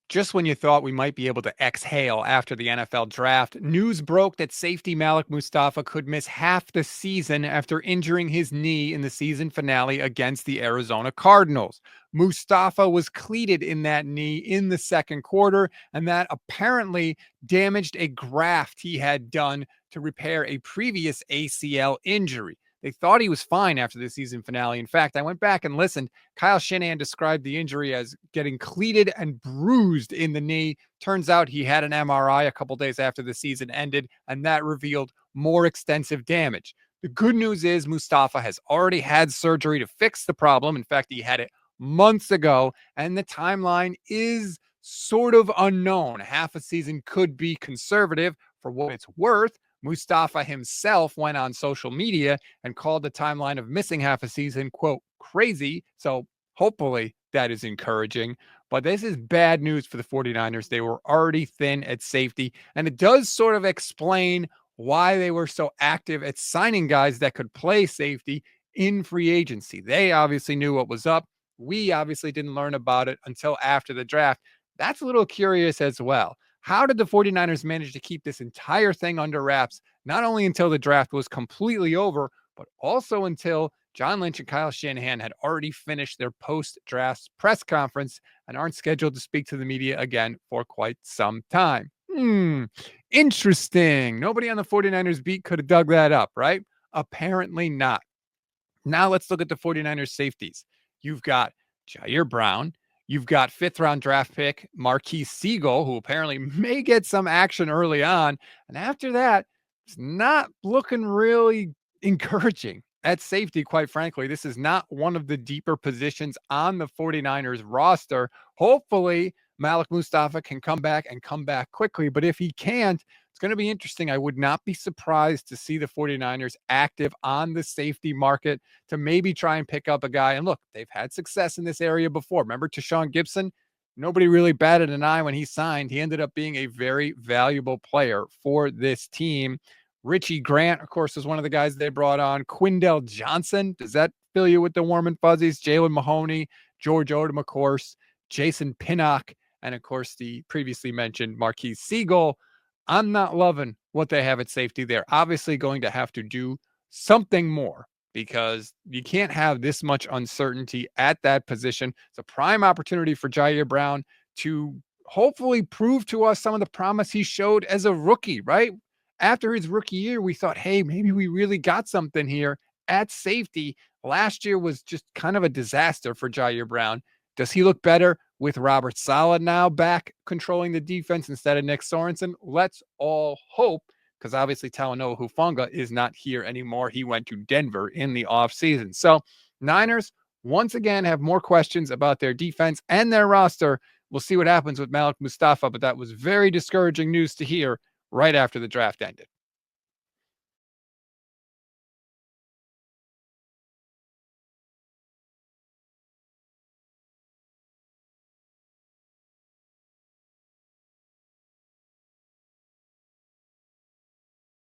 Just when you thought we might be able to exhale after the NFL draft, news broke that safety Malik Mustapha could miss half the season after injuring his knee in the season finale against the Arizona Cardinals. Mustapha was cleated in that knee in the second quarter, and that apparently damaged a graft he had done to repair a previous ACL injury. They thought he was fine after the season finale. In fact, I went back and listened. Kyle Shanahan described the injury as getting cleated and bruised in the knee. Turns out he had an MRI a couple days after the season ended, and that revealed more extensive damage. The good news is Mustapha has already had surgery to fix the problem. In fact, he had it months ago, and the timeline is sort of unknown. Half a season could be conservative. For what it's worth, Mustapha himself went on social media and called the timeline of missing half a season, quote, crazy. So hopefully that is encouraging. But this is bad news for the 49ers. They were already thin at safety, and it does sort of explain why they were so active at signing guys that could play safety in free agency. They obviously knew what was up. We obviously didn't learn about it until after the draft. That's a little curious as well. How did the 49ers manage to keep this entire thing under wraps, not only until the draft was completely over, but also until John Lynch and Kyle Shanahan had already finished their post-draft press conference and aren't scheduled to speak to the media again for quite some time? Interesting. Nobody on the 49ers beat could have dug that up, right? Apparently not. Now let's look at the 49ers safeties. You've got Ji'Ayir Brown. You've got fifth round draft pick Marquise Siegel, who apparently may get some action early on. And after that, it's not looking really encouraging at safety, quite frankly. This is not one of the deeper positions on the 49ers roster. Hopefully, Malik Mustapha can come back and come back quickly. But if he can't, it's going to be interesting. I would not be surprised to see the 49ers active on the safety market to maybe try and pick up a guy. And look, they've had success in this area before. Remember Tashawn Gibson? Nobody really batted an eye when he signed. He ended up being a very valuable player for this team. Richie Grant, of course, is one of the guys they brought on. Quindell Johnson, does that fill you with the warm and fuzzies? Jalen Mahoney, George Odom, of course, Jason Pinnock, and of course, the previously mentioned Marquise Siegel. I'm not loving what they have at safety. They're obviously going to have to do something more because you can't have this much uncertainty at that position. It's a prime opportunity for Ji'Ayir Brown to hopefully prove to us some of the promise he showed as a rookie, right? After his rookie year, we thought, hey, maybe we really got something here at safety. Last year was just kind of a disaster for Ji'Ayir Brown. Does he look better with Robert Saleh now back controlling the defense instead of Nick Sorensen? Let's all hope, because obviously Talanoa Hufanga is not here anymore. He went to Denver in the offseason. So Niners, once again, have more questions about their defense and their roster. We'll see what happens with Malik Mustapha, but that was very discouraging news to hear right after the draft ended.